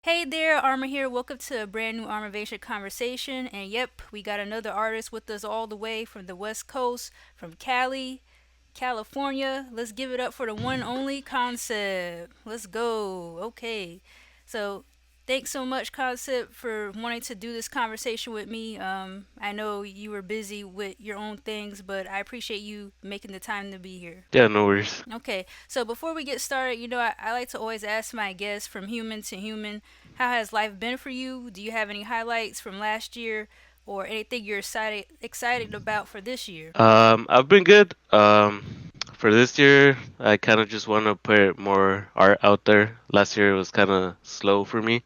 Hey there, Arma here. Welcome to a brand new Armavation Conversation. And yep, we got another artist with us all the way from the West Coast, from Cali, California. Let's give it up for the one and only Concept. Let's go. Okay. So, thanks so much, Concept, for wanting to do this conversation with me. I know you were busy with your own things, but I appreciate you making the time to be here. Yeah, no worries. Okay, so before we get started, I like to always ask my guests from human to human, how has life been for you? Do you have any highlights from last year or anything you're excited about for this year? I've been good. For this year, I kind of just want to put more art out there. Last year was kind of slow for me.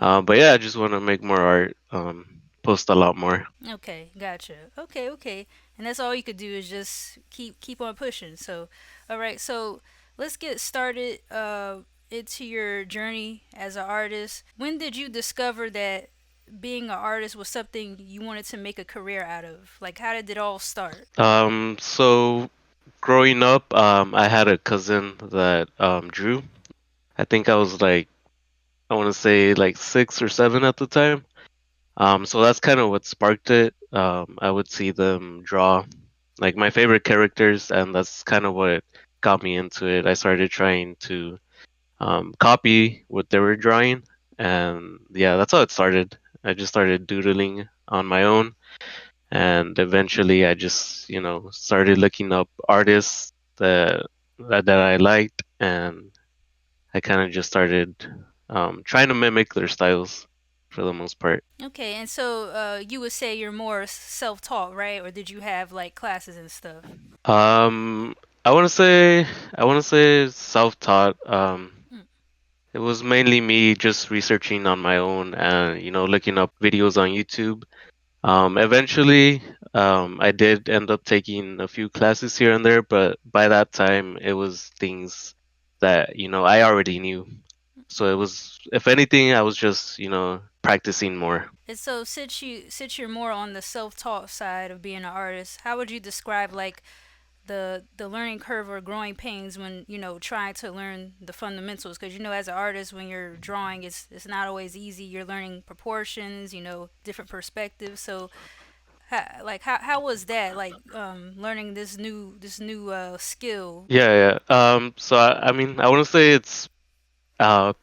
But yeah, I just want to make more art. Post a lot more. Okay, gotcha. Okay. And that's all you could do is just keep on pushing. So, all right. So, let's get started into your journey as an artist. When did you discover that being an artist was something you wanted to make a career out of? Like, how did it all start? So growing up, I had a cousin that drew. I think I was like, I want to say like 6 or 7 at the time. So that's kind of what sparked it. I would see them draw like my favorite characters, and that's kind of what got me into it. I started trying to copy what they were drawing, and yeah, that's how it started. I just started doodling on my own, and eventually I just started looking up artists that I liked, and I kind of just started trying to mimic their styles for the most part. Okay, and so you would say you're more self-taught, right? Or did you have like classes and stuff? Um, I want to say I want to say self-taught. Mm, It was mainly me just researching on my own and looking up videos on YouTube. Eventually, I did end up taking a few classes here and there, but by that time, it was things that I already knew. So it was, if anything, I was just practicing more. And so since you're more on the self-taught side of being an artist, how would you describe like the learning curve or growing pains when trying to learn the fundamentals? Because as an artist, when you're drawing, it's not always easy. You're learning proportions, different perspectives. So how was that like learning this new skill? Yeah, yeah. So I mean, I want to say it's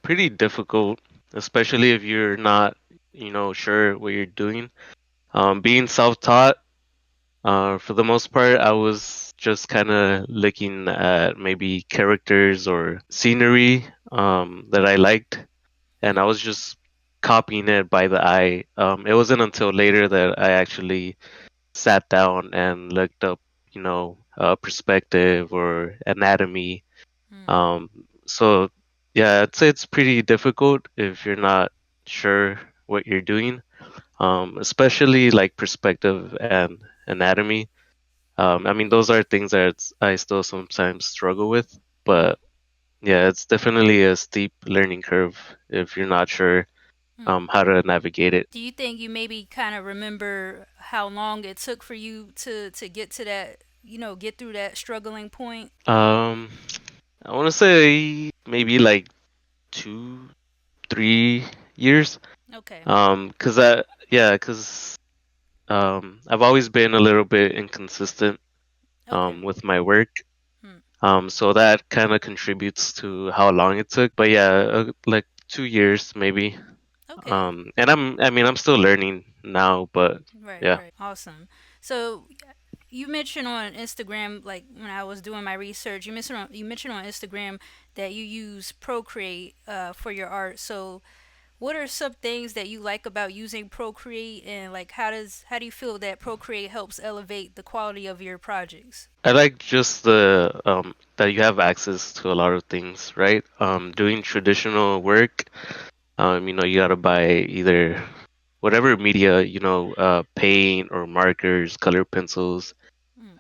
pretty difficult, especially if you're not, sure what you're doing. Being self-taught, for the most part, I was just kind of looking at maybe characters or scenery, that I liked, and I was just copying it by the eye. It wasn't until later that I actually sat down and looked up, perspective or anatomy. Hmm. Um, so yeah, I'd say it's pretty difficult if you're not sure what you're doing, especially like perspective and anatomy. I mean, those are things that I still sometimes struggle with, Hmm. but yeah, it's definitely a steep learning curve if you're not sure Hmm. how to navigate it. Do you think you maybe kind of remember how long it took for you to get to that, get through that struggling point? Um, I want to say maybe like 2, 3 years. Okay. 'Cause I've always been a little bit inconsistent Okay. with my work. Hmm. So that kind of contributes to how long it took. But yeah, like 2 years maybe. Okay. And I mean, I'm still learning now, but yeah. Right. Awesome. So you mentioned on Instagram, like when I was doing my research, you mentioned on Instagram that you use Procreate for your art. So what are some things that you like about using Procreate, and like how do you feel that Procreate helps elevate the quality of your projects? I like just the that you have access to a lot of things, right? Doing traditional work, you gotta buy either whatever media, paint or markers, color pencils,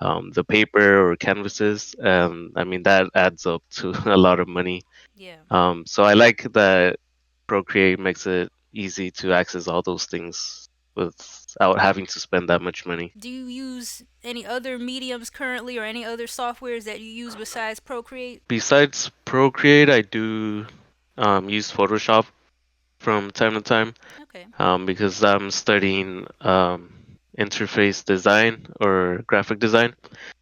Mm, the paper or canvases. I mean, that adds up to a lot of money. yeah. So I like that Procreate makes it easy to access all those things without having to spend that much money. Do you use any other mediums currently, or any other softwares that you use besides Procreate? Besides Procreate, I do use Photoshop from time to time, Okay. because I'm studying interface design or graphic design.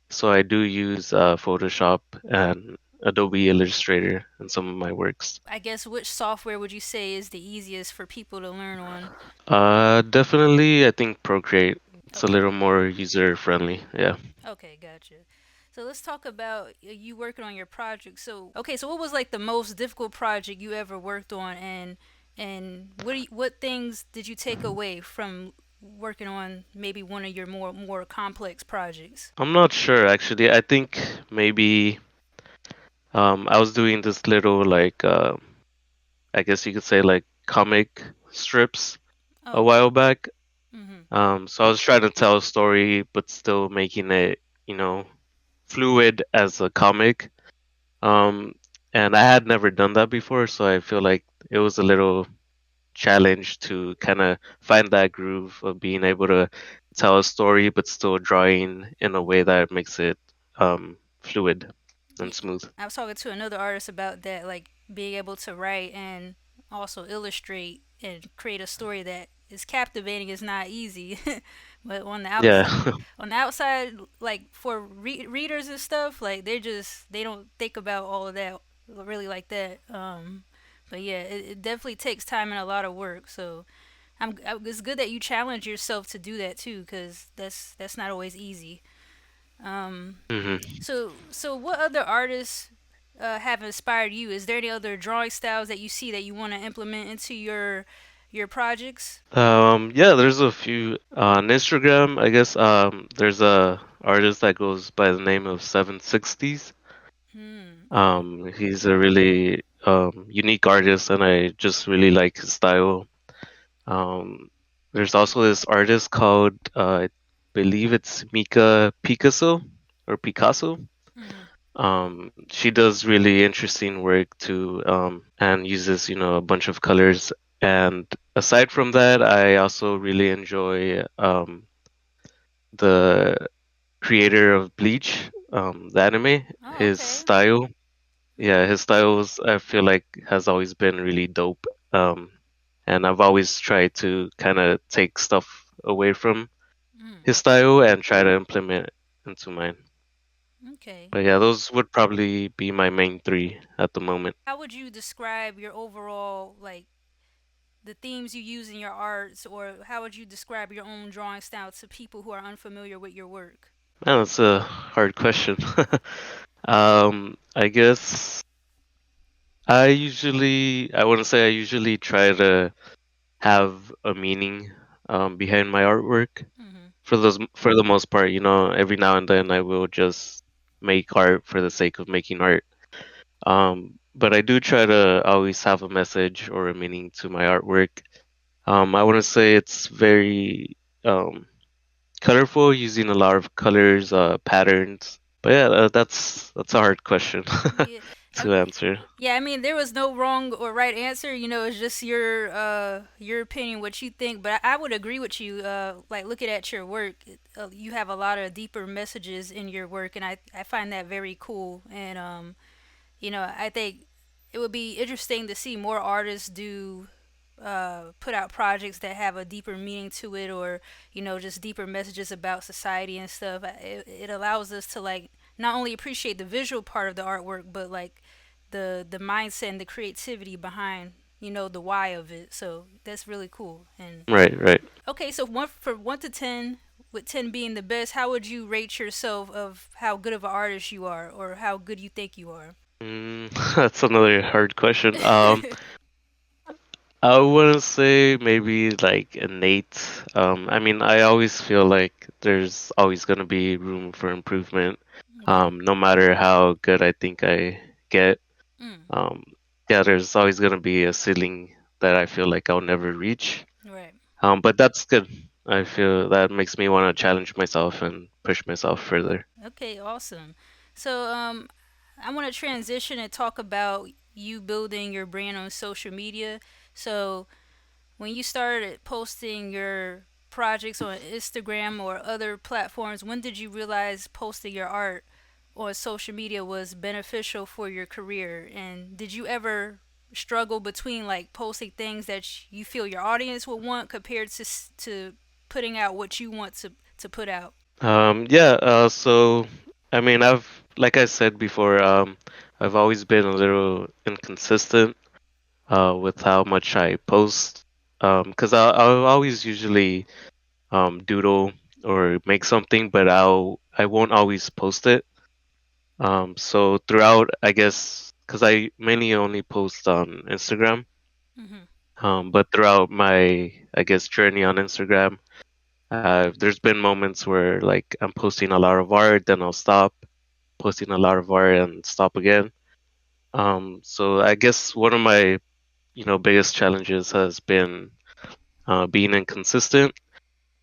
So I do use Photoshop and Adobe Illustrator in some of my works. I guess which software would you say is the easiest for people to learn on? Definitely, I think Procreate. It's a Okay. little more user friendly. Yeah. Okay, gotcha. So let's talk about you working on your project. So what was like the most difficult project you ever worked on, and what things did you take away from working on maybe one of your more complex projects? I'm not sure actually. I think maybe I was doing this little like I guess you could say like comic strips Oh, a okay. while back. Mhm. So I was trying to tell a story but still making it, fluid as a comic. Um, and I had never done that before, so I feel like it was a little challenge to kind of find that groove of being able to tell a story but still drawing in a way that makes it fluid and Yeah, smooth. I was talking to another artist about that, like being able to write and also illustrate and create a story that is captivating is not easy. But Yeah. on the outside, like for readers and stuff, like they don't think about all of that really like that. But yeah, it definitely takes time and a lot of work. So it's good that you challenge yourself to do that too, because that's not always easy. Um, hmm so what other artists have inspired you? Is there any other drawing styles that you see that you want to implement into your projects? Yeah, there's a few on Instagram. I guess there's a artist that goes by the name of 760s. Okay. He's a really unique artist, and I just really like his style. Um, there's also this artist called I believe it's Mika Picasso or Picasso. Mhm. She does really interesting work too, and uses a bunch of colors. And aside from that, I also really enjoy the creator of Bleach, the anime. Oh, His okay. style, Yeah. yeah, his styles I feel like has always been really dope. And I've always tried to kind of take stuff away from Mm. his style and try to implement it into mine. Okay. But yeah, those would probably be my main three at the moment. How would you describe your overall like the themes you use in your arts, or how would you describe your own drawing style to people who are unfamiliar with your work? Man, that's a hard question. I guess I wouldn't say I usually try to have a meaning behind my artwork. Mhm. For the most part, every now and then I will just make art for the sake of making art. But I do try to always have a message or a meaning to my artwork. I want to say it's very colorful, using a lot of colors, patterns. But yeah, that's a hard question Yeah. to answer. Yeah, I mean, there was no wrong or right answer. You know, it's just your opinion, what you think. But I would agree with you. Like looking at your work, you have a lot of deeper messages in your work, and I find that very cool. And I think it would be interesting to see more artists do put out projects that have a deeper meaning to it, or just deeper messages about society and stuff. It allows us to like not only appreciate the visual part of the artwork, but like the mindset and the creativity behind the why of it. So that's really cool. And Right, right. okay, so one to 10, with 10 being the best, how would you rate yourself of how good of an artist you are, or how good you think you are? That's another hard question. I wouldn't say maybe like an eight. I mean, I always feel like there's always gonna be room for improvement. Okay. No matter how good I think I get. Mm, Um, yeah, there's always gonna be a ceiling that I feel like I'll never reach. right. But that's good. I feel that makes me want to challenge myself and push myself further. Okay, awesome. So, I want to transition and talk about you building your brand on social media. So, when you started posting your projects on Instagram or other platforms, when did you realize posting your art on social media was beneficial for your career? And did you ever struggle between like posting things that you feel your audience would want compared to putting out what you want to put out? Yeah, so I mean, like I said before, I've always been a little inconsistent with how much I post. 'Cause I'll always usually doodle or make something, but I won't always post it. So throughout, I guess, 'cause I mainly only post on Instagram. Hmm. But throughout my, I guess, journey on Instagram, there's been moments where like I'm posting a lot of art, then I'll stop posting a lot of art and stop again. So I guess one of my, biggest challenges has been being inconsistent.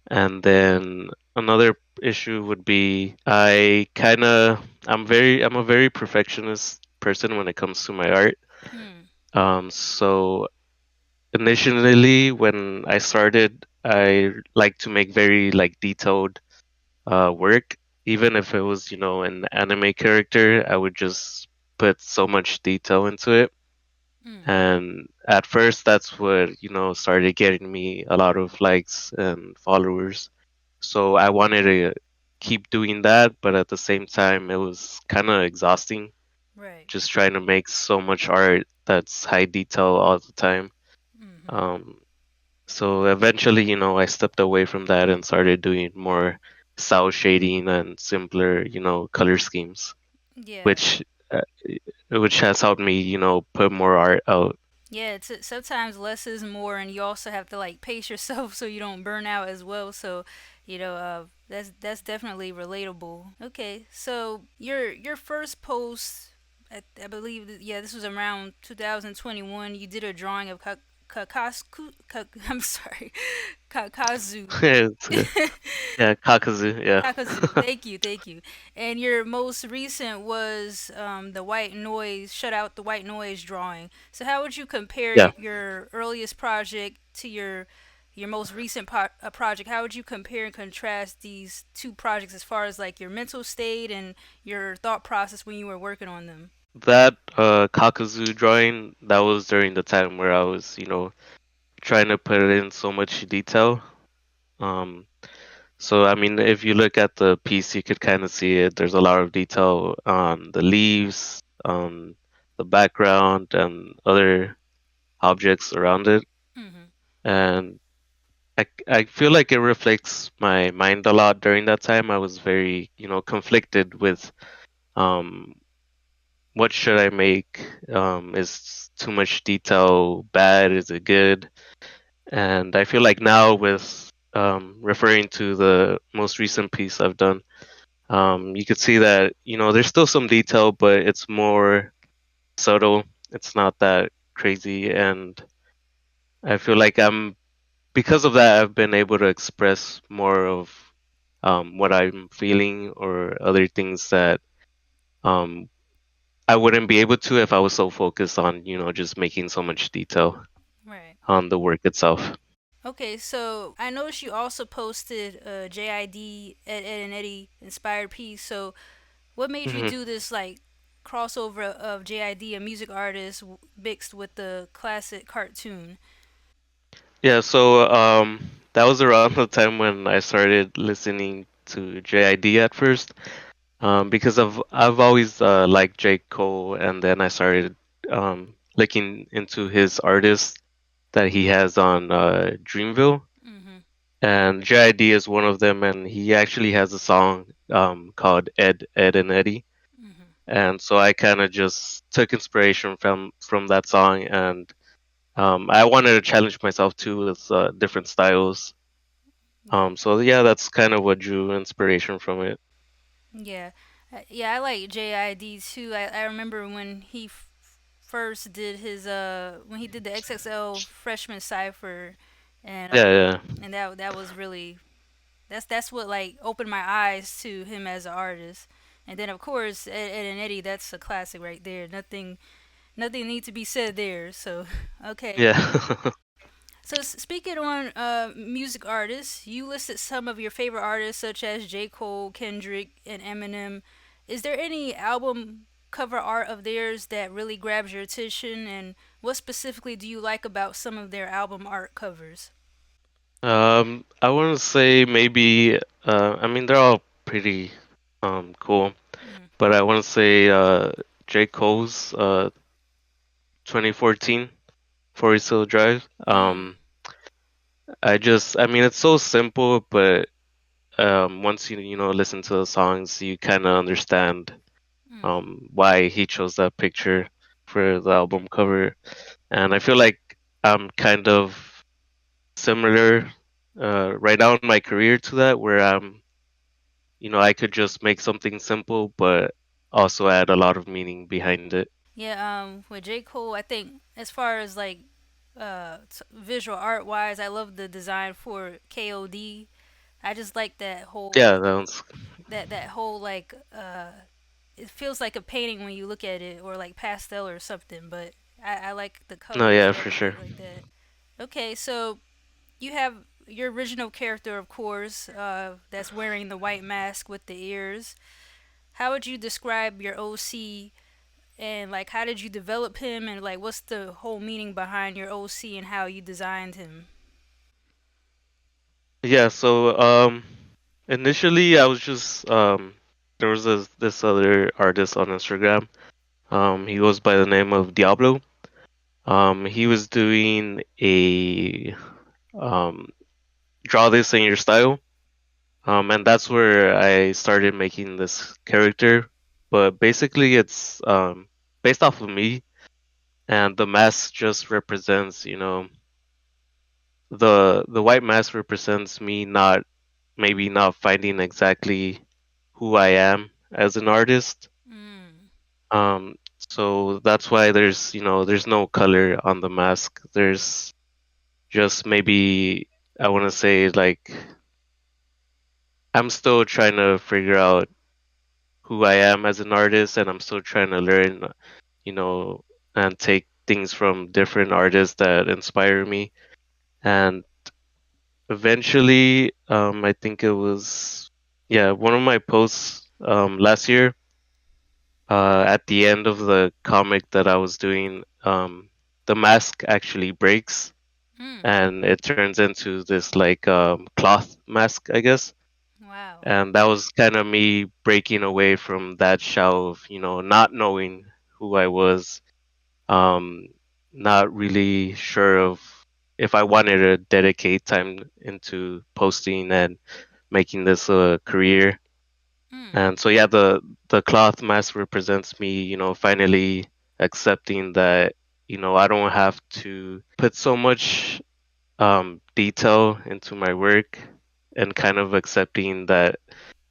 And then another issue would be I'm a very perfectionist person when it comes to my art. Hmm. So initially when I started, I like to make very like detailed work. Even if it was, an anime character, I would just put so much detail into it. Mm. And at first, that's what, started getting me a lot of likes and followers. So I wanted to keep doing that, but at the same time, it was kind of exhausting Right. just trying to make so much art that's high detail all the time. Hmm. Um, so eventually, I stepped away from that and started doing more cell shading and simpler, color schemes, Yeah. which uh, which has helped me, put more art out. Yeah, sometimes less is more, and you also have to like pace yourself so you don't burn out as well. So, that's definitely relatable. Okay, so your first post, I believe, yeah, this was around 2021. You did a drawing of I'm sorry, Kakazu. It's, yeah, Kakazu, yeah. Kakazu, thank you, thank you. And your most recent was the white noise, shut out the white noise drawing. So how would you compare Yeah, your earliest project to your most recent project? How would you compare and contrast these two projects as far as like your mental state and your thought process when you were working on them? that Kakazu drawing, that was during the time where I was, trying to put in so much detail. Um, so I mean, if you look at the piece, you could kind of see it. There's a lot of detail on the leaves, on the background, and other objects around it. Mhm. And I feel like it reflects my mind a lot during that time. I was very, conflicted with um, what should I make? Is too much detail bad? Is it good? And I feel like now with referring to the most recent piece I've done, you could see that, there's still some detail, but it's more subtle. It's not that crazy. And I feel like because of that, I've been able to express more of what I'm feeling or other things that um, I wouldn't be able to if I was so focused on, just making so much detail Right. on the work itself. Okay, so I noticed you also posted a JID Ed and Eddy inspired piece. So what made you Hmm. do this like crossover of JID, a music artist, mixed with the classic cartoon? Yeah, so that was around the time when I started listening to JID at first, because I've always liked J. Cole, and then I started looking into his artists that he has on Dreamville, Mm-hmm. and JID is one of them, and he actually has a song called Ed and Eddy, Mm-hmm. and so I kind of just took inspiration from that song, and I wanted to challenge myself too with different styles. Yeah. So yeah, that's kind of what drew inspiration from it. Yeah. Yeah, I like JID too. I remember when he first did his when he did the XXL freshman cipher, and Yeah, yeah, that was really that's what like opened my eyes to him as an artist. And then of course Ed and Eddie, that's a classic right there. Nothing needs to be said there. So okay. yeah. So speaking on music artists, you listed some of your favorite artists such as J. Cole, Kendrick, and Eminem. Is there any album cover art of theirs that really grabs your attention? And What specifically do you like about some of their album art covers? I want to say maybe. I mean, they're all pretty cool, Mm, but I want to say J. Cole's 2014 For Still Drive. mm, I mean, it's so simple, but once you listen to the songs, you kind of understand mm. why he chose that picture for the album cover. And I feel like I'm kind of similar right now in my career to that, where I could just make something simple, but also add a lot of meaning behind it. Yeah, with J. Cole, I think as far as like visual art wise, I love the design for KOD. I just like that Yeah, whole that one's. that whole like it feels like a painting when you look at it, or like pastel or something. But I like the No, colors yeah, and for sure. everything like that. Okay, so you have your original character, of course, that's wearing the white mask with the ears. How would you describe your OC, and like how did you develop him, and like what's the whole meaning behind your OC and how you designed him? Yeah, so initially I was just there was this other artist on Instagram. He goes by the name of Diablo. He was doing a um draw this in your style. And that's where I started making this character. But basically it's based off of me, and the mask just represents, the white mask represents me maybe not finding exactly who I am as an artist. Mm, Um, so that's why there's no color on the mask. There's just maybe I want to say like I'm still trying to figure out who I am as an artist, and I'm still trying to learn, you know, and take things from different artists that inspire me. And eventually, I think it was, yeah, one of my posts last year, at the end of the comic that I was doing, the mask actually breaks mm, and it turns into this like cloth mask, I guess. wow. And that was kind of me breaking away from that shell of, not knowing who I was, um, not really sure of if I wanted to dedicate time into posting and making this a career. Mm, And so yeah, the cloth mask represents me, finally accepting that, I don't have to put so much detail into my work, and kind of accepting that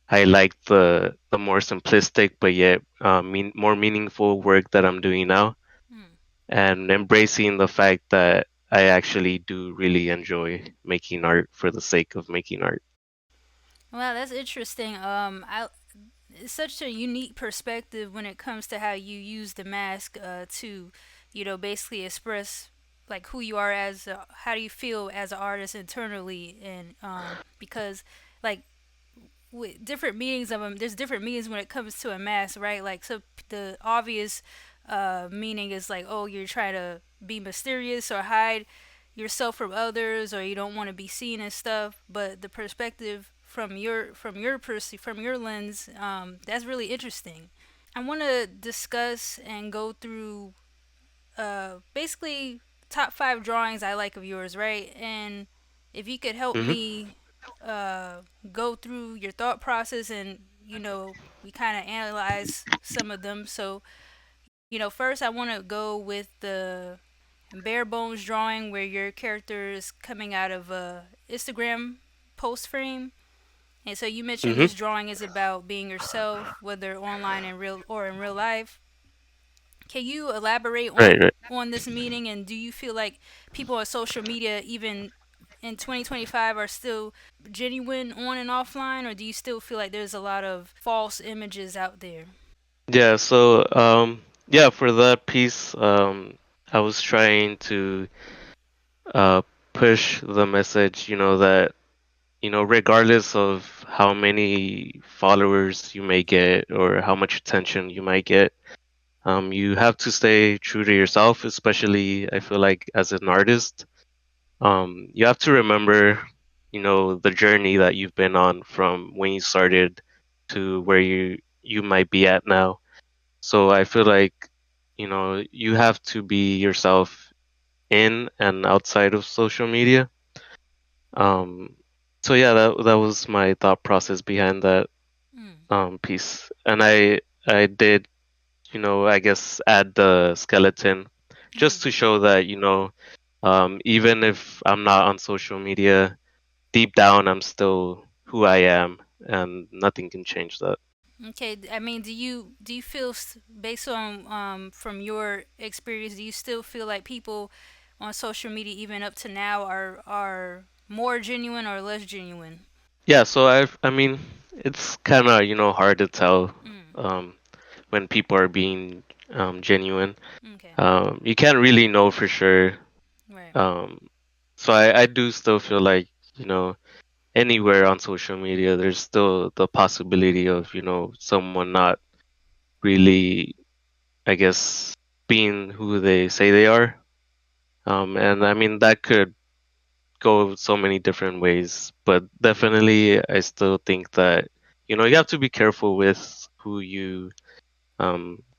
I like the more simplistic but yet more meaningful work that I'm doing now, mm. and embracing the fact that I actually do really enjoy making art for the sake of making art. Wow, that's interesting. It's such a unique perspective when it comes to how you use the mask to, basically express like who you are as how do you feel as an artist internally, and because like with different meanings of them, there's different meanings when it comes to a mask, right? Like, so the obvious meaning is like, oh, you're trying to be mysterious or hide yourself from others, or you don't want to be seen and stuff. But the perspective from your lens, that's really interesting. I want to discuss and go through basically top five drawings I like of yours, right? And if you could help Hmm. me go through your thought process, and we kind of analyze some of them. So first I want to go with the bare bones drawing where your character is coming out of a Instagram post frame. And so you mentioned Hmm. this drawing is about being yourself, whether online and real or in real life. Can you elaborate Right, right. on this meaning, and do you feel like people on social media, even in 2025, are still genuine on and offline, or do you still feel like there's a lot of false images out there? Yeah, so yeah, for that piece, I was trying to uh push the message, that regardless of how many followers you may get or how much attention you might get, You have to stay true to yourself, especially I feel like as an artist. You have to remember, the journey that you've been on from when you started to where you might be at now. So I feel like, you have to be yourself in and outside of social media. Um, so yeah, that was my thought process behind that Mm, piece, and I did, I guess add the skeleton mm. just to show that, even if I'm not on social media, deep down I'm still who I am, and nothing can change that. Okay, I mean, do you feel based on from your experience, do you still feel like people on social media even up to now are more genuine or less genuine? Yeah, so I mean, it's kind of, hard to tell Mm, um, when people are being genuine. okay, You can't really know for sure. right. Um, so I do still feel like, anywhere on social media, there's still the possibility of, someone not really, I guess, being who they say they are. And I mean, that could go so many different ways, but definitely I still think that, you have to be careful with who you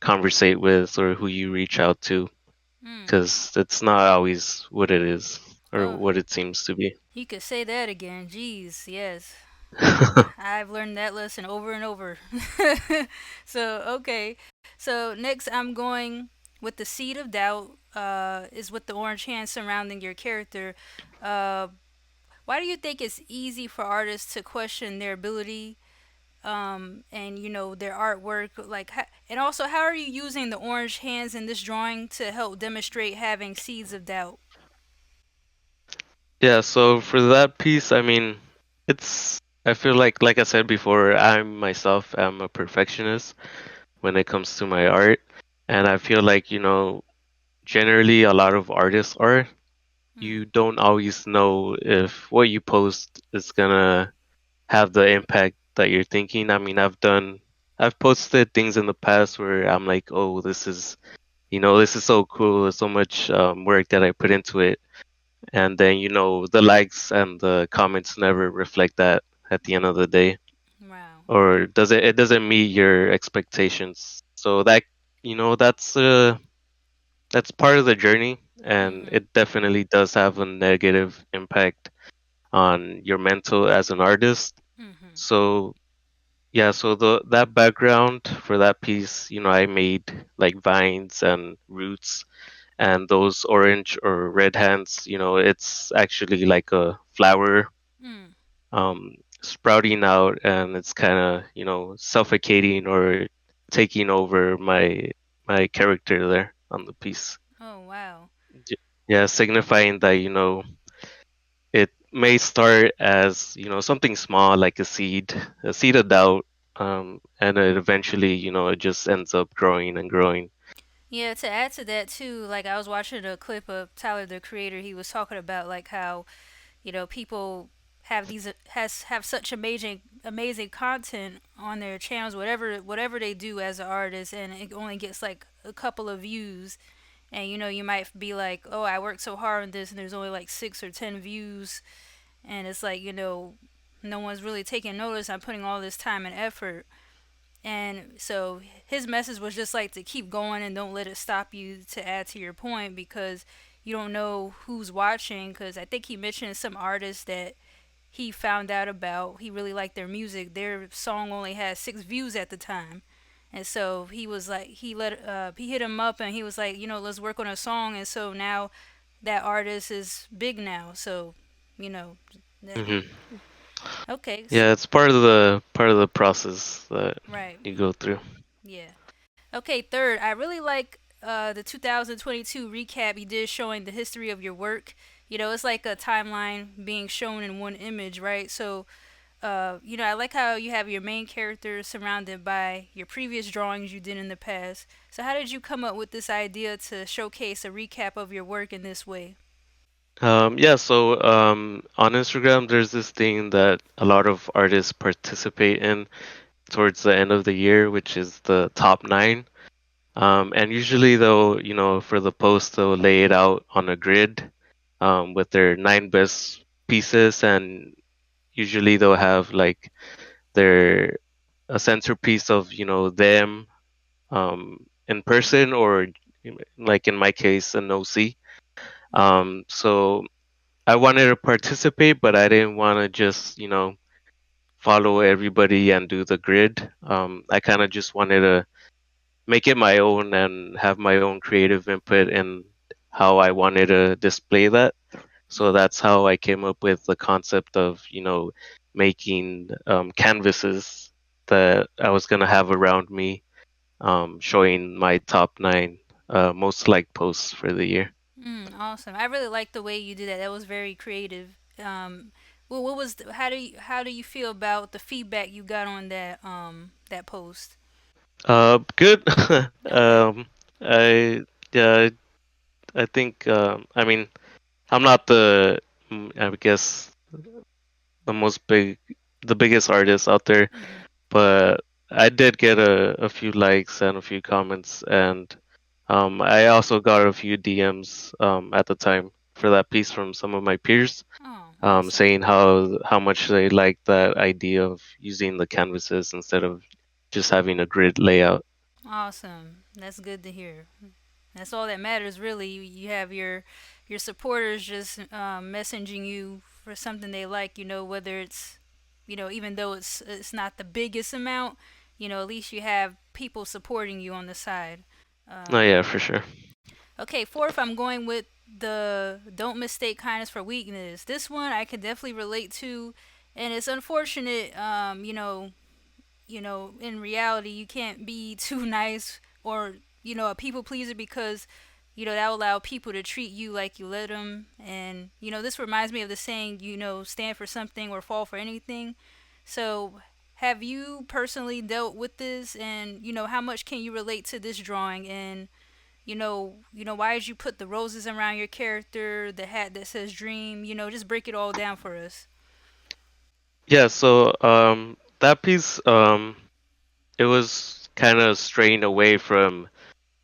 conversate with or who you reach out to, Mm. because it's not always what it is or Oh, what it seems to be. you could say that again. Jeez, yes. I've learned that lesson over and over. So, okay. So, next I'm going with the seed of doubt, is with the orange hand surrounding your character. Uh, why do you think it's easy for artists to question their ability, and their artwork? Like, and also, how are you using the orange hands in this drawing to help demonstrate having seeds of doubt? Yeah, so for that piece, I mean, I feel like I said before, I myself am a perfectionist when it comes to my art. And I feel like, generally a lot of artists are. Mm, You don't always know if what you post is gonna have the impact that you're thinking. I mean, I've posted things in the past where I'm like, oh, this is so cool. There's so much work that I put into it. And then, the likes and the comments never reflect that at the end of the day. wow. Or it doesn't meet your expectations. So that's part of the journey, and Mhm. it definitely does have a negative impact on your mental as an artist. Mhm. So yeah, so the that background for that piece, I made like vines and roots, and those orange or red hands, it's actually like a flower Mm. sprouting out, and it's kind of, suffocating or taking over my character there on the piece. Oh wow. Yeah, signifying that, it may start as, something small like a seed of doubt, and it eventually, it just ends up growing and growing. Yeah, to add to that too, like I was watching a clip of Tyler the Creator. He was talking about like how people have these has have such amazing content on their channels, whatever they do as an artist, and it only gets like a couple of views. And you might be like, oh, I worked so hard on this, and there's only like 6 or 10 views, and it's like no one's really taking notice. I'm putting all this time and effort. And so his message was just like to keep going and don't let it stop you, to add to your point, because you don't know who's watching. Because I think he mentioned some artists that he found out about, he really liked their music. Their song only had 6 views at the time. And so he was like, he hit him up and he was like, let's work on a song. And so now that artist is big now. So, you know, that, Hmm. okay, Yeah, it's part of the process that right, you go through. yeah. Okay, third, I really like the 2022 recap you did showing the history of your work. It's like a timeline being shown in one image, right? So, I like how you have your main character surrounded by your previous drawings you did in the past. So, how did you come up with this idea to showcase a recap of your work in this way? Yeah, so on Instagram, there's this thing that a lot of artists participate in towards the end of the year, which is the top 9. And usually they'll, for the post, they'll lay it out on a grid with their nine best pieces, and usually they'll have like their a centerpiece of them in person, or like in my case an OC. So I wanted to participate, but I didn't want to just follow everybody and do the grid. I kind of just wanted to make it my own and have my own creative input in how I wanted to display that. So Mm. that's how I came up with the concept of, making canvases that I was going to have around me, showing my top nine most liked posts for the year. Awesome. I really like the way you did that. That was very creative. Well, what was how do you feel about the feedback you got on that post? Good. Okay. I yeah, I think I mean I'm not I guess the most the biggest artist out there, Mm-hmm. but I did get a few likes and a few comments, and I also got a few DMs at the time for that piece from some of my peers, Oh, awesome. saying how much they liked that idea of using the canvases instead of just having a grid layout. Awesome. That's good to hear. That's all that matters, really. You have your supporters just messaging you for something they like. Whether it's even though it's not the biggest amount, at least you have people supporting you on the side. Oh Um, yeah, for sure. okay, fourth, I'm going with the don't mistake kindness for weakness. This one I can definitely relate to, and it's unfortunate. In reality, you can't be too nice or, a people pleaser because, that will allow people to treat you like you let them. And, this reminds me of the saying, stand for something or fall for anything. So, have you personally dealt with this? And, how much can you relate to this drawing? And, why did you put the roses around your character, the hat that says dream? Just break it all down for us. Yeah, so that piece it was kind of straying away from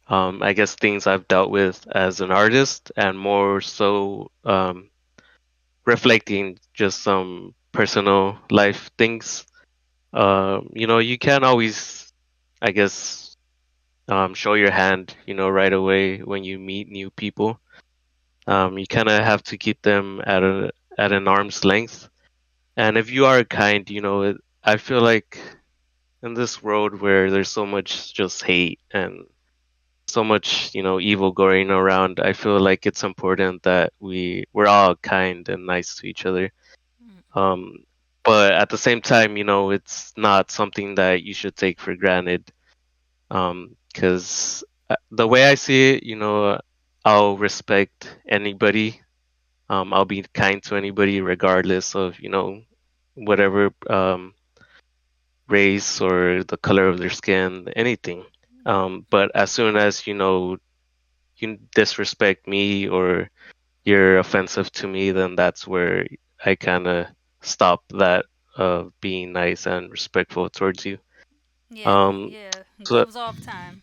I guess things I've dealt with as an artist, and more so reflecting just some personal life things. You can't always, I guess, show your hand, right away when you meet new people. You kind of have to keep them at an arm's length. And if you are kind, I feel like in this world where there's so much just hate and so much evil going around, I feel like it's important that we're all kind and nice to each other. um but at the same time, it's not something that you should take for granted, because the way I see it, I'll respect anybody. I'll be kind to anybody regardless of whatever race or the color of their skin, anything. But as soon as you disrespect me or you're offensive to me, then that's where I kind of stop that being nice and respectful towards you. Yeah, Um, yeah. so Gloves off time.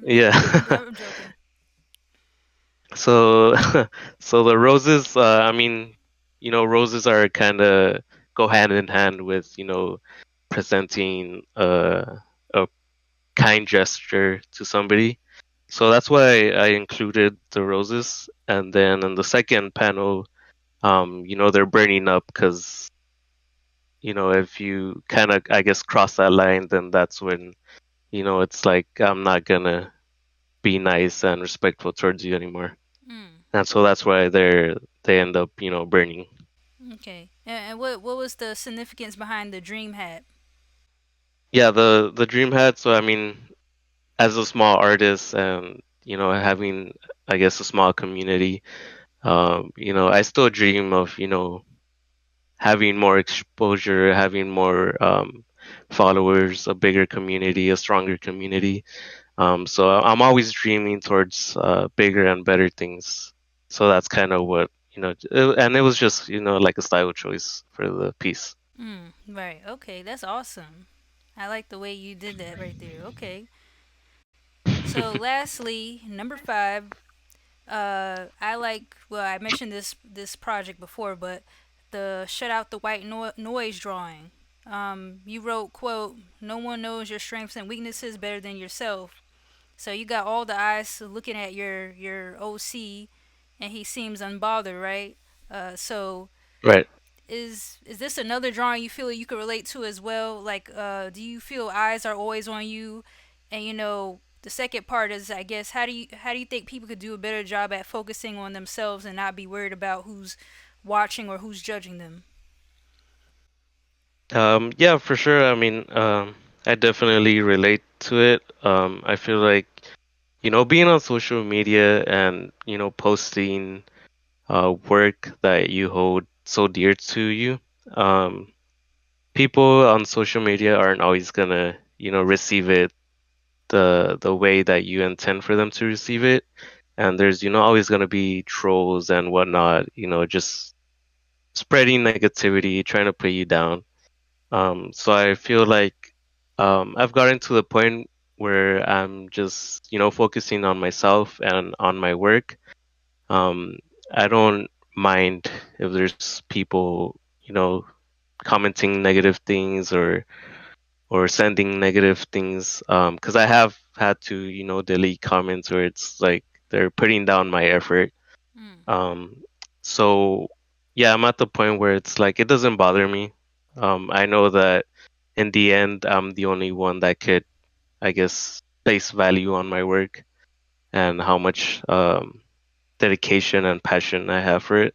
yeah, I'm joking. so so the roses. I mean, roses are kind of go hand in hand with presenting a kind gesture to somebody. So that's why I included the roses, and then in the second panel, they're burning up because if you kind of, I guess, cross that line, then that's when it's like I'm not gonna be nice and respectful towards you anymore, Mm, and so that's why they end up burning. okay. And what was the significance behind the dream hat? Yeah, the dream hat. So I mean, as a small artist and having, I guess, a small community, I still dream of having more exposure, having more followers, a bigger community, a stronger community. So I'm always dreaming towards bigger and better things. So that's kind of what and it was just like a style choice for the piece. Right. Okay, that's awesome. I like the way you did that right there. Okay. So, lastly, number five, I like. Well, I mentioned this project before, but the shut out the white noise drawing. You wrote, "quote No one knows your strengths and weaknesses better than yourself." So you got all the eyes looking at your OC, and he seems unbothered, right? So Right. is this another drawing you feel you could relate to as well? Like, do you feel eyes are always on you? And the second part is, I guess, how do you think people could do a better job at focusing on themselves and not be worried about who's watching or who's judging them? Yeah, for sure. I mean, I definitely relate to it. I feel like, being on social media and, posting work that you hold so dear to you, um, people on social media aren't always gonna, receive it the way that you intend for them to receive it. And there's, always gonna be trolls and whatnot, just spreading negativity, trying to put you down. So I feel like I've gotten to the point where I'm just, focusing on myself and on my work. Um, I don't mind if there's people, commenting negative things or sending negative things. Because I have had to, delete comments where it's like they're putting down my effort. Mm, Um, so yeah, I'm at the point where it's like it doesn't bother me. I know that in the end, I'm the only one that could, I guess, place value on my work and how much dedication and passion I have for it.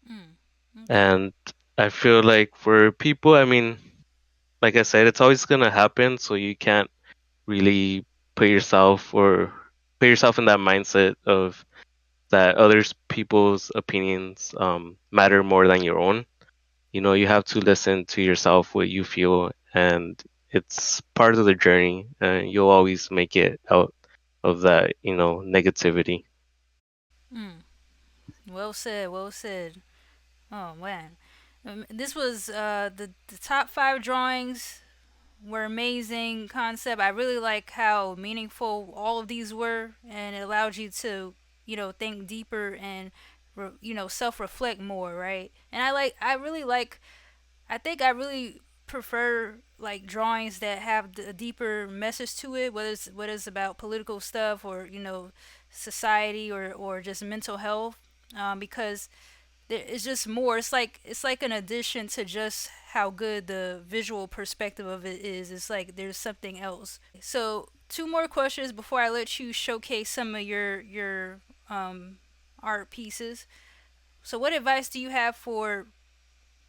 mm. Okay. And I feel like for people, I mean, like I said, it's always gonna happen, so you can't really put yourself or put yourself in that mindset of that others people's opinions matter more than your own. You have to listen to yourself, what you feel, and it's part of the journey, and you'll always make it out of that, negativity. Mm. Well said. Well said. Oh man, this was the top five drawings were amazing concept. I really like how meaningful all of these were, and it allowed you to think deeper and self reflect more, right? And I really like I think I really prefer like drawings that have a deeper message to it, whether it's about political stuff or society or just mental health, because it's just more. It's like an addition to just how good the visual perspective of it is. It's like there's something else. So two more questions before I let you showcase some of your art pieces. So what advice do you have for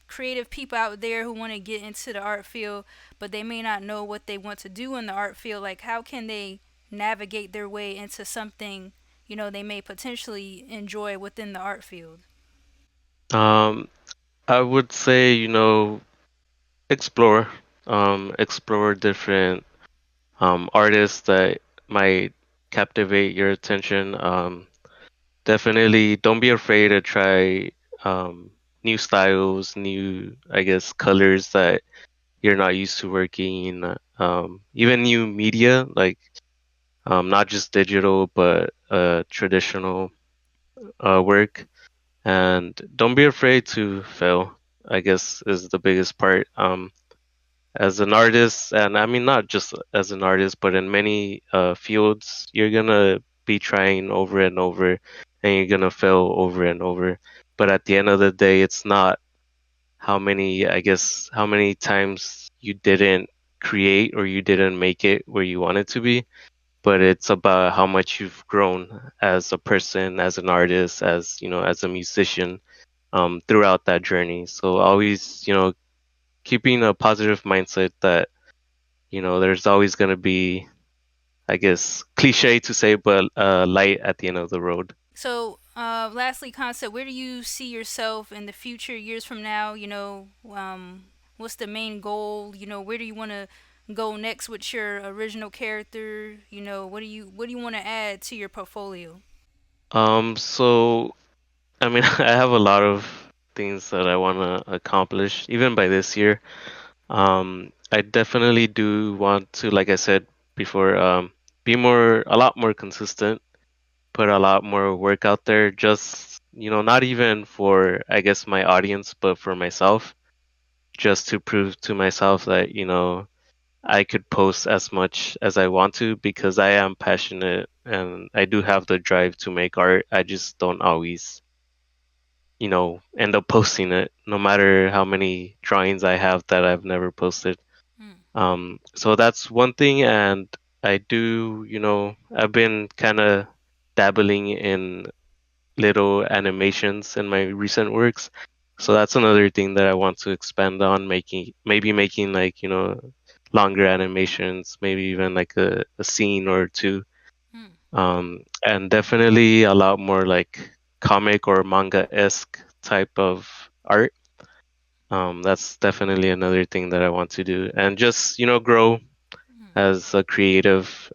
creative people out there who want to get into the art field, but they may not know what they want to do in the art field? Like, how can they navigate their way into something they may potentially enjoy within the art field? Um, I would say, explore, explore different artists that might captivate your attention. Definitely don't be afraid to try new styles, new, I guess, colors that you're not used to working in. Even new media, like not just digital, but traditional work. And don't be afraid to fail, I guess, is the biggest part. As an artist, and I mean, not just as an artist, but in many fields, you're gonna be trying over and over, and you're gonna fail over and over. But at the end of the day, it's not I guess, how many times you didn't create or you didn't make it where you wanted to be, but it's about how much you've grown as a person, as an artist, as a musician, throughout that journey. So always, keeping a positive mindset that there's always going to be, I guess, cliche to say, but light at the end of the road. So, lastly, concept, where do you see yourself in the future, years from now? What's the main goal? Where do you want to go next with your original character? What do you want to add to your portfolio? So, I mean, I have a lot of things that I want to accomplish, even by this year. I definitely do want to, like I said before, be a lot more consistent, put a lot more work out there. Just not even for I guess my audience, but for myself, just to prove to myself that I could post as much as I want to because I am passionate and I do have the drive to make art. I just don't always end up posting it, no matter how many drawings I have that I've never posted. Mm, So that's one thing, and I do, I've been kind of dabbling in little animations in my recent works. So that's another thing that I want to expand on, maybe making like, longer animations, maybe even like a scene or two. mm, And definitely a lot more like comic or manga-esque type of art. That's definitely another thing that I want to do. And just, grow mm. as a creative,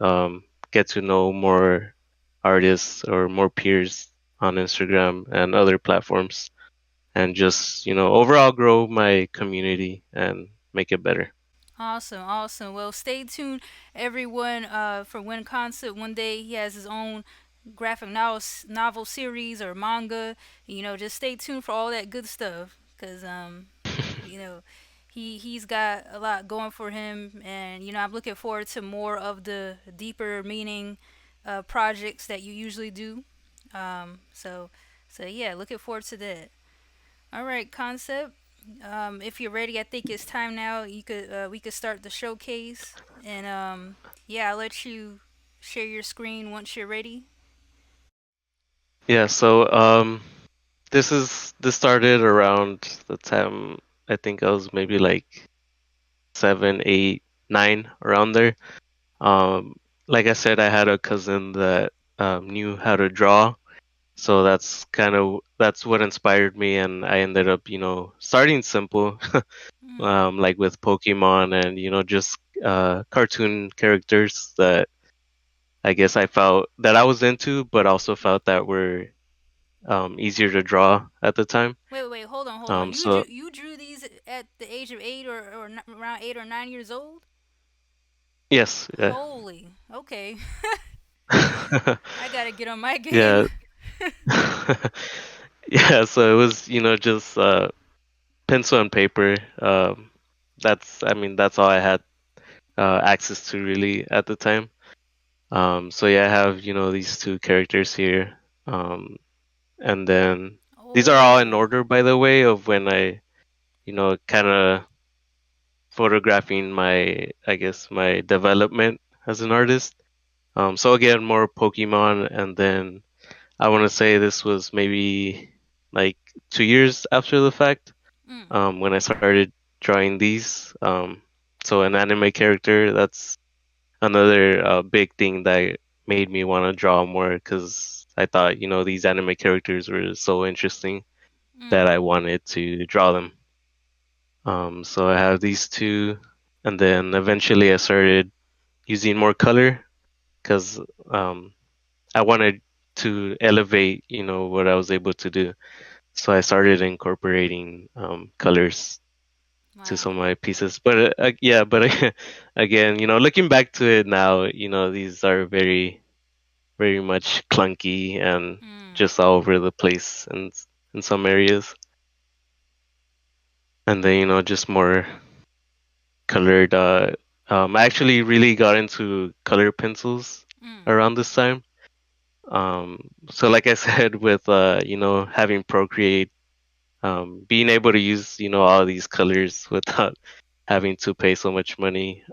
get to know more artists or more peers on Instagram and other platforms, and just overall grow my community and make it better. Awesome, awesome. Well, stay tuned, everyone, for when Concept one day he has his own graphic novel series or manga. Just stay tuned for all that good stuff, cause you know, he's got a lot going for him, and I'm looking forward to more of the deeper meaning projects that you usually do. So yeah, looking forward to that. All right, Concept. If you're ready, I think it's time now. We could start the showcase, and yeah, I'll let you share your screen once you're ready. Yeah, so this started around the time I think I was maybe like 7, 8, 9 around there. Um, like I said, I had a cousin that knew how to draw, so that's what inspired me, and I ended up starting simple, Mm, like with Pokemon and just cartoon characters that I guess I felt that I was into, but also felt that were easier to draw at the time. wait, hold on. So You drew these at the age of 8 around 8 or 9 years old. yes, yeah. Holy, okay. I gotta get on my game. Yeah. Yeah, so it was, just pencil and paper. That's all I had access to really at the time. So yeah, I have, these two characters here. And then these are all in Oh, order, by the way, of when I, kind of photographing I guess, my development as an artist. So again, more Pokemon, and then I want to say this was maybe like 2 years after the fact, mm, when I started drawing these. So an anime character, that's another big thing that made me want to draw more because I thought, these anime characters were so interesting mm, that I wanted to draw them. So I have these two, and then eventually I started using more color because um, I wanted to elevate, what I was able to do. So I started incorporating colors to some wow. of my pieces. But yeah, but again, looking back to it now, these are very, very much clunky and Mm, just all over the place in some areas. And then, just more colored. I actually really got into color pencils mm, around this time. So like I said, with having Procreate, being able to use all these colors without having to pay so much money,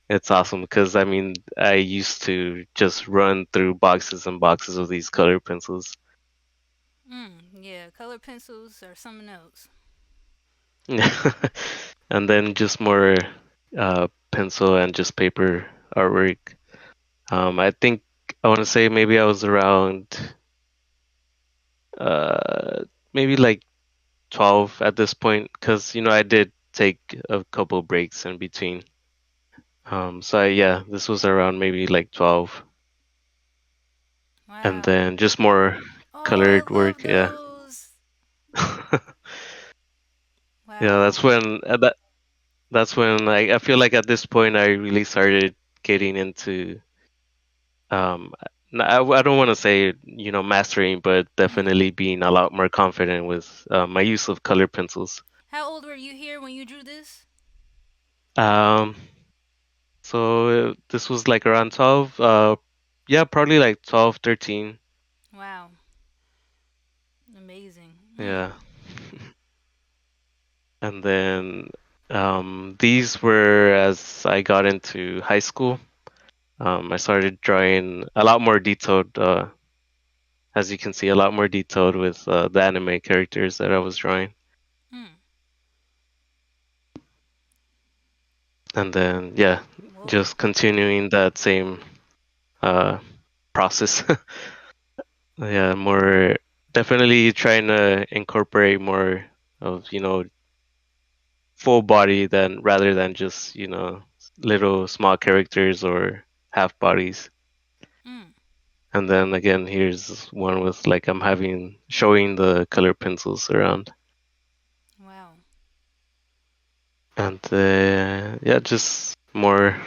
it's awesome because I mean I used to just run through boxes and boxes of these color pencils. yeah, color pencils are something else. And then just more pencil and just paper artwork. I think I want to say maybe I was around uh, maybe like 12 at this point because I did take a couple breaks in between. Yeah, this was around maybe like 12, and Wow. then just more Oh, I colored love work. Yeah. those. Yeah, Wow. that's when I feel like at this point I really started. getting into um I don't want to say mastering, but Mm. definitely being a lot more confident with my use of color pencils. How old were you here when you drew this? Um, so this was like around 12. Yeah, probably like 12, 13. Wow, amazing. Mm. Yeah. And then these were as I got into high school. I started drawing a lot more detailed, as you can see, a lot more detailed with the anime characters that I was drawing. Mm. And then, yeah, Whoa. just continuing that same uh, process. Yeah, more definitely trying to incorporate more of, full body than rather than just, little small characters or half bodies. Mm. And then again, here's one with like I'm having showing the color pencils around. Wow. And yeah, just more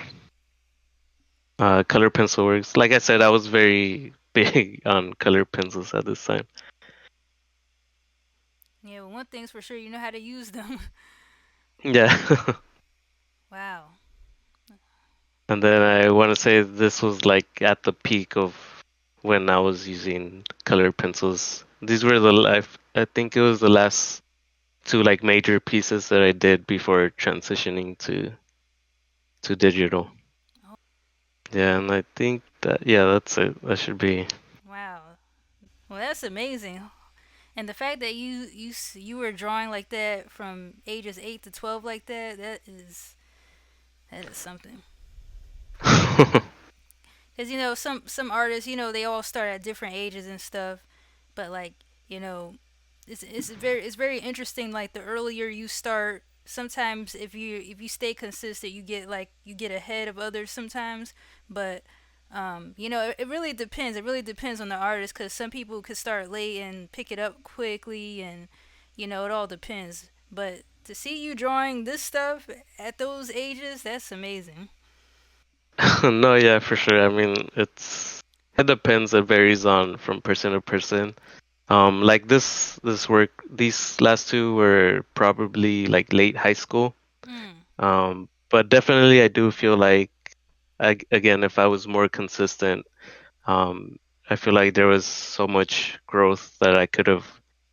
color pencil works. Like I said, I was very big on color pencils at this time. Yeah, well, one thing's for sure, you know how to use them. Yeah. Wow. And then I want to say this was like at the peak of when I was using color pencils. These were I think it was the last two like major pieces that I did before transitioning to digital. Oh, Yeah, and I think that yeah, that's it. That should be. wow. Well, that's amazing. And the fact that you were drawing like that from ages 8 to 12 like that, that is something. Cuz some artists, they all start at different ages and stuff, but like, you know, it's very interesting like the earlier you start, sometimes if you stay consistent, you get ahead of others sometimes, but it really depends. It really depends on the artist cuz some people could start late and pick it up quickly, and it all depends. But to see you drawing this stuff at those ages, that's amazing. No, yeah, for sure. I mean, it depends. It varies on from person to person. Like this work, these last two were probably like late high school. Mm. But definitely I do feel like again, if I was more consistent, um, I feel like there was so much growth that I could have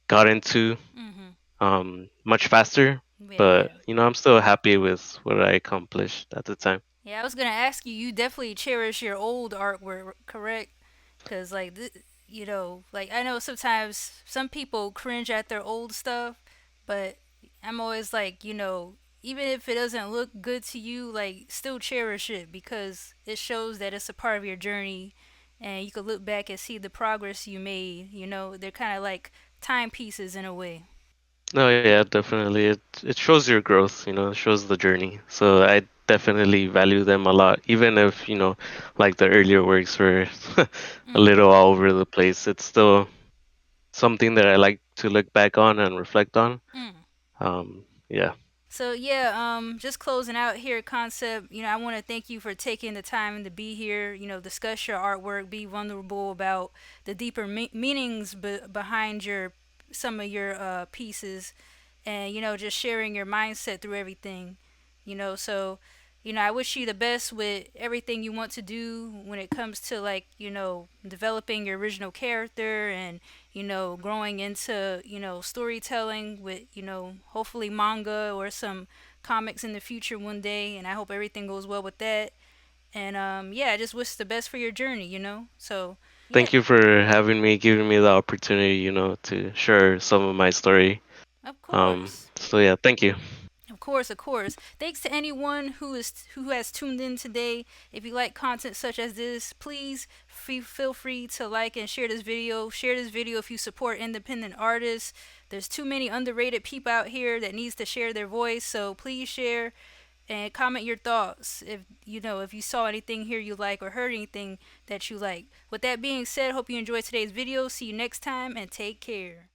got into Mhm. much faster. But Yeah. I'm still happy with what I accomplished at the time. Yeah, I was gonna ask you. You definitely cherish your old artwork, correct? Cause like like I know sometimes some people cringe at their old stuff, but I'm always like, even if it doesn't look good to you, like still cherish it because it shows that it's a part of your journey, and you could look back and see the progress you made. They're kind of like timepieces in a way. No, yeah, definitely. It shows your growth, it shows the journey. So I definitely value them a lot, even if, like the earlier works were a Mm. little all over the place. It's still something that I like to look back on and reflect on. Mm. Yeah. So yeah, just closing out here at Concept. I want to thank you for taking the time to be here. Discuss your artwork, be vulnerable about the deeper meanings behind some of your pieces, and just sharing your mindset through everything. So I wish you the best with everything you want to do when it comes to like developing your original character and growing into storytelling with hopefully manga or some comics in the future one day. And I hope everything goes well with that. And yeah, I just wish the best for your journey. So yeah, Thank you for having me, giving me the opportunity, to share some of my story. of course. So yeah, thank you. Of course, of course. Thanks to anyone who has tuned in today. If you like content such as this, please feel free to like and share this video. Share this video if you support independent artists. There's too many underrated people out here that needs to share their voice, so please share and comment your thoughts if you saw anything here you like or heard anything that you like. With that being said, hope you enjoyed today's video. See you next time and take care.